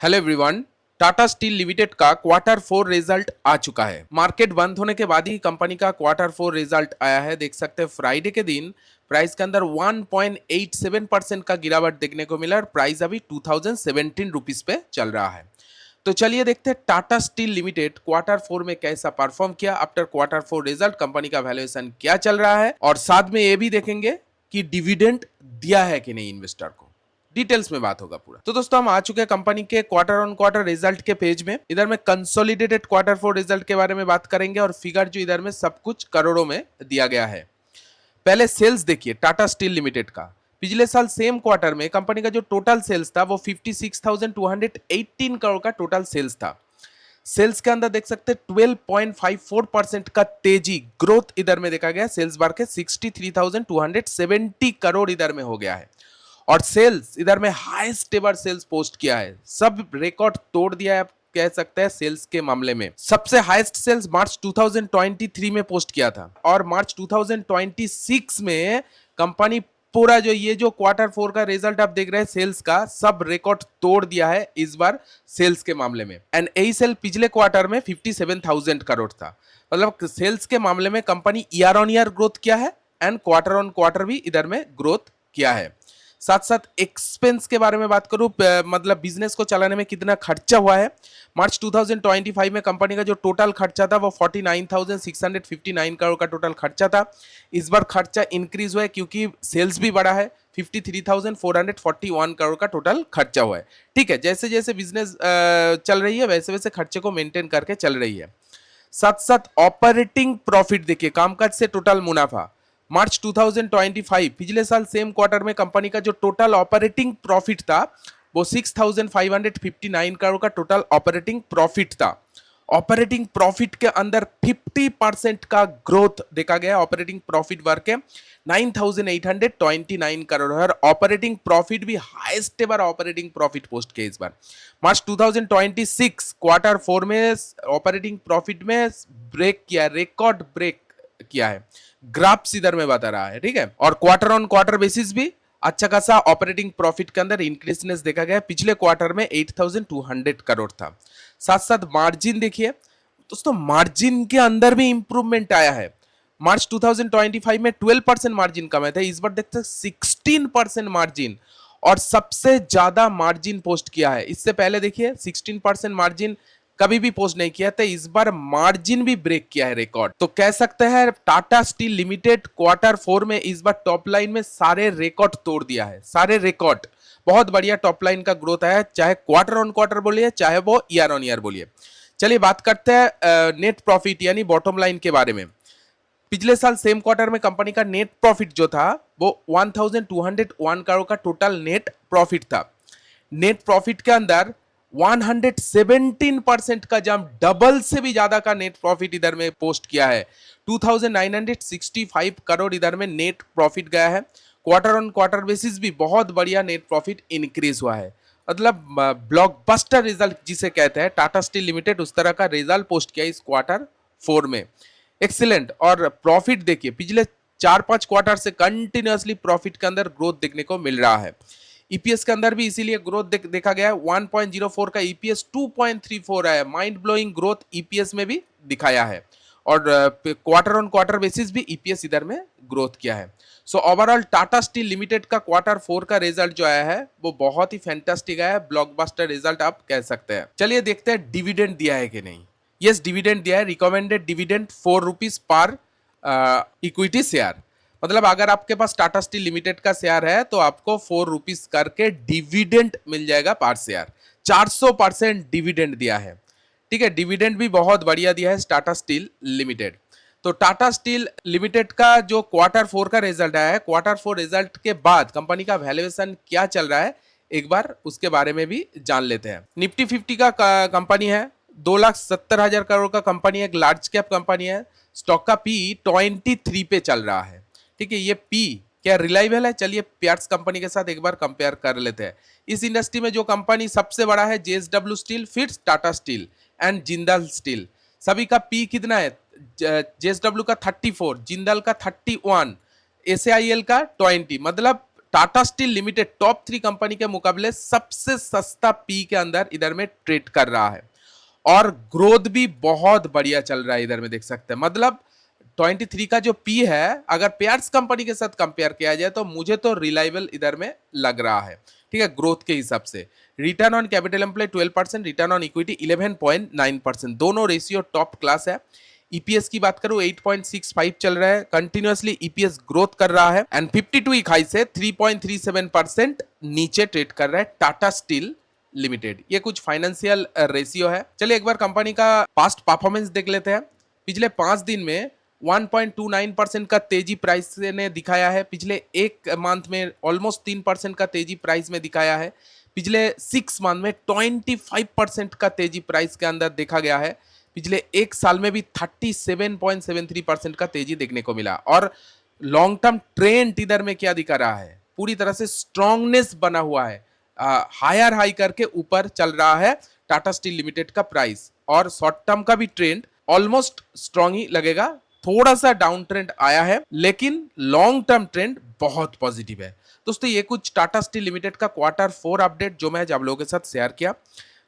Hello everyone. Tata steel limited का quarter 4 result आ चुका है। मार्केट बंद होने के बाद ही कंपनी का क्वार्टर 4 रिजल्ट आया है। देख सकते हैं फ्राइडे के दिन प्राइस के अंदर 1.87% का गिरावट देखने को मिला और प्राइस अभी 2017 रुपीज पे चल रहा है। तो चलिए देखते हैं टाटा स्टील लिमिटेड क्वार्टर 4 में कैसा परफॉर्म किया। आफ्टर क्वार्टर 4 रिजल्ट कंपनी का वैल्यूएशन क्या चल रहा है और साथ में ये भी देखेंगे कि डिविडेंड दिया है कि नहीं इन्वेस्टर को। डिटेल्स में बात होगा पूरा। तो दोस्तों हम आ चुके हैं कंपनी के क्वार्टर ऑन क्वार्टर रिजल्ट के पेज में। इधर में कंसोलिडेटेड क्वार्टर 4 रिजल्ट के बारे में बात करेंगे और फिगर जो इधर में सब कुछ करोड़ों में दिया गया है। पहले सेल्स देखिए टाटा स्टील लिमिटेड का। पिछले साल सेम क्वार्टर में कंपनी का जो टोटल सेल्स था वो 56,218 करोड़ का टोटल सेल्स था। सेल्स के अंदर देख सकते हैं 12.54% का तेजी ग्रोथ इधर में देखा गया। सेल्स बढ़ के 63,270 करोड़ इधर में हो गया है और सेल्स इधर में हाईएस्ट एवर सेल्स पोस्ट किया है। सब रिकॉर्ड तोड़ दिया है आप कह सकते हैं। सेल्स के मामले में सबसे हाईएस्ट सेल्स मार्च 2023 में पोस्ट किया था और मार्च 2026 में कंपनी पूरा जो ये जो क्वार्टर 4 का रिजल्ट आप देख रहे हैं सेल्स का सब रिकॉर्ड तोड़ दिया है इस बार सेल्स के मामले में। एंड यही सेल पिछले क्वार्टर में 57,000 करोड़ था। मतलब सेल्स के मामले में company year on year growth किया है एंड क्वार्टर ऑन क्वार्टर भी इधर में ग्रोथ किया है। साथ साथ एक्सपेंस के बारे में बात करूं, मतलब बिजनेस को चलाने में कितना खर्चा हुआ है। मार्च 2025 में कंपनी का जो टोटल खर्चा था वो 49,659 करोड़ का टोटल खर्चा था। इस बार खर्चा इंक्रीज हुआ है क्योंकि सेल्स भी बढ़ा है। 53,441 करोड़ का टोटल खर्चा हुआ है। ठीक है, जैसे जैसे बिजनेस चल रही है वैसे वैसे खर्चे को मेंटेन करके चल रही है। साथ साथ ऑपरेटिंग प्रॉफिट देखिए, कामकाज से टोटल मुनाफा मार्च 2025 पिछले साल सेम क्वार्टर में कंपनी का जो टोटल ऑपरेटिंग प्रॉफिट था वो 6,559 करोड़ का टोटल ऑपरेटिंग प्रॉफिट था। ऑपरेटिंग प्रॉफिट के अंदर 50% का ग्रोथ देखा गया। ऑपरेटिंग प्रॉफिट बढ़ के 9,829 करोड़ और ऑपरेटिंग प्रॉफिट भी highest ever operating profit post किया इस बार। मार्च 2026 क्वार्टर 4 में ऑपरेटिंग प्रॉफिट में ब्रेक किया, रिकॉर्ड ब्रेक किया है। ग्राफ्स इधर में बता रहा है, ठीक है। और क्वार्टर ऑन क्वार्टर बेसिस भी अच्छा खासा ऑपरेटिंग प्रॉफिट के अंदर इंक्रीजनेस देखा गया। पिछले क्वार्टर में 8,200 करोड़ था। साथ साथ मार्जिन देखिए दोस्तों, मार्जिन के अंदर भी इंप्रूवमेंट आया है। मार्च 2025 में 12% मार्जिन कमाए थे, इस बार देखते हैं 16% मार्जिन और सबसे ज्यादा मार्जिन पोस्ट किया है। इससे पहले देखिए 16% मार्जिन कभी भी पोस्ट नहीं किया था, इस बार मार्जिन भी ब्रेक किया है रिकॉर्ड। तो कह सकते हैं टाटा स्टील लिमिटेड क्वार्टर 4 में इस बार टॉप लाइन में सारे रिकॉर्ड तोड़ दिया है। सारे रिकॉर्ड, बहुत बढ़िया टॉप लाइन का ग्रोथ है, चाहे क्वार्टर ऑन क्वार्टर बोलिए चाहे वो ईयर ऑन ईयर बोलिए। चलिए बात करते हैं नेट प्रॉफिट यानी बॉटम लाइन के बारे में। पिछले साल सेम क्वार्टर में कंपनी का नेट प्रॉफिट जो था वो 1,201 करोड़ का टोटल नेट प्रॉफिट था। नेट प्रॉफिट के अंदर 117% का जंप, डबल से भी ज्यादा का नेट प्रॉफिट इधर में पोस्ट किया है। 2,965 करोड़ इधर में नेट प्रॉफिट गया है। क्वार्टर ऑन क्वार्टर बेसिस भी बहुत बढ़िया नेट प्रॉफिट इंक्रीज हुआ है। मतलब ब्लॉकबस्टर रिजल्ट जिसे कहते हैं टाटा स्टील लिमिटेड उस तरह का रिजल्ट पोस्ट किया इस क्वार्टर 4 में। एक्सीलेंट। और प्रॉफिट देखिए पिछले 4-5 क्वार्टर से कंटिन्यूअसली प्रॉफिट के अंदर ग्रोथ देखने को मिल रहा है। ईपीएस के अंदर भी इसीलिए ग्रोथ देखा गया है। 1.04 का ईपीएस 2.34 है। माइंड ब्लोइंग ग्रोथ ईपीएस में भी दिखाया है और क्वार्टर ऑन क्वार्टर बेसिस भी ईपीएस इधर में ग्रोथ किया है। So overall Tata steel limited का क्वार्टर 4 का रिजल्ट जो आया है वो बहुत ही फैंटास्टिक आया है, ब्लॉकबस्टर रिजल्ट आप कह सकते हैं। चलिए देखते हैं डिविडेंड दिया है कि नहीं। यस, डिविडेंड दिया है। Recommended dividend 4 rupees per equity share. मतलब अगर आपके पास टाटा स्टील लिमिटेड का शेयर है तो आपको 4 रुपीज करके डिविडेंड मिल जाएगा पर शेयर। 400% डिविडेंड दिया है, ठीक है। डिविडेंड भी बहुत बढ़िया दिया है टाटा स्टील लिमिटेड। तो टाटा स्टील लिमिटेड का जो क्वार्टर 4 का रिजल्ट आया है, क्वार्टर 4 रिजल्ट के बाद कंपनी का वैल्यूएशन क्या चल रहा है एक बार उसके बारे में भी जान लेते हैं। निफ्टी 50 का कंपनी है, 2,70,000 करोड़ का कंपनी है, एक लार्ज कैप कंपनी है। स्टॉक का पी 23 पे चल रहा है, ठीक है। ये पी क्या रिलायबल है? चलिए पियर्स कंपनी के साथ एक बार कंपेयर कर लेते हैं। इस इंडस्ट्री में जो कंपनी सबसे बड़ा है जेएसडब्ल्यू स्टील, फिर Tata steel and Jindal steel. सभी का पी कितना है? जेएसडब्ल्यू का 34, जिंदल का 31, एसआईएल का 20। मतलब Tata steel limited top 3 company के मुकाबले सबसे सस्ता पी के अंदर इधर में ट्रेड कर रहा है और ग्रोथ भी बहुत बढ़िया चल रहा है। इधर में देख सकते हैं, मतलब 23 का जो पी है अगर पेयर्स कंपनी के साथ कंपेयर किया जाए तो मुझे तो रिलायबल इधर में लग रहा है, ठीक है, ग्रोथ के हिसाब से। Return on capital employ 12%, return on equity 11.9%, दोनों रेशियो टॉप क्लास है। ईपीएस की बात करूं 8.65 चल रहा है, कंटिन्यूअसली ईपीएस ग्रोथ कर रहा है एंड 52 वीक हाई से 3.37% नीचे ट्रेड कर रहा है टाटा स्टील लिमिटेड। ये कुछ फाइनेंशियल रेशियो है। चलिए एक बार कंपनी का पास्ट परफॉर्मेंस देख लेते हैं। पिछले 5 दिन में 1.29% का तेजी प्राइस ने दिखाया है, पिछले एक मंथ में ऑलमोस्ट 3% का तेजी प्राइस में दिखाया है, पिछले 6 मंथ में 25% का तेजी प्राइस के अंदर देखा गया है, पिछले एक साल में भी 37.73% का तेजी देखने को मिला। और लॉन्ग टर्म ट्रेंड इधर में क्या दिखा रहा है, पूरी तरह से स्ट्रांगनेस बना हुआ है, हायर हाई करके ऊपर चल रहा है टाटा स्टील लिमिटेड का प्राइस। और शॉर्ट टर्म का भी ट्रेंड ऑलमोस्ट स्ट्रांग ही लगेगा, थोड़ा सा डाउन ट्रेंड आया है लेकिन लॉन्ग टर्म ट्रेंड बहुत पॉजिटिव है। दोस्तों ये कुछ टाटा स्टील लिमिटेड का Q4 अपडेट जो मैं आप लोगों के साथ शेयर किया।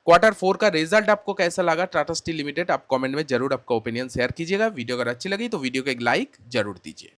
Q4 का रिजल्ट आपको कैसा लगा टाटा स्टील लिमिटेड, आप कमेंट में जरूर आपका ओपिनियन शेयर कीजिएगा। वीडियो अगर अच्छी लगी तो वीडियो को एक लाइक जरूर दीजिए।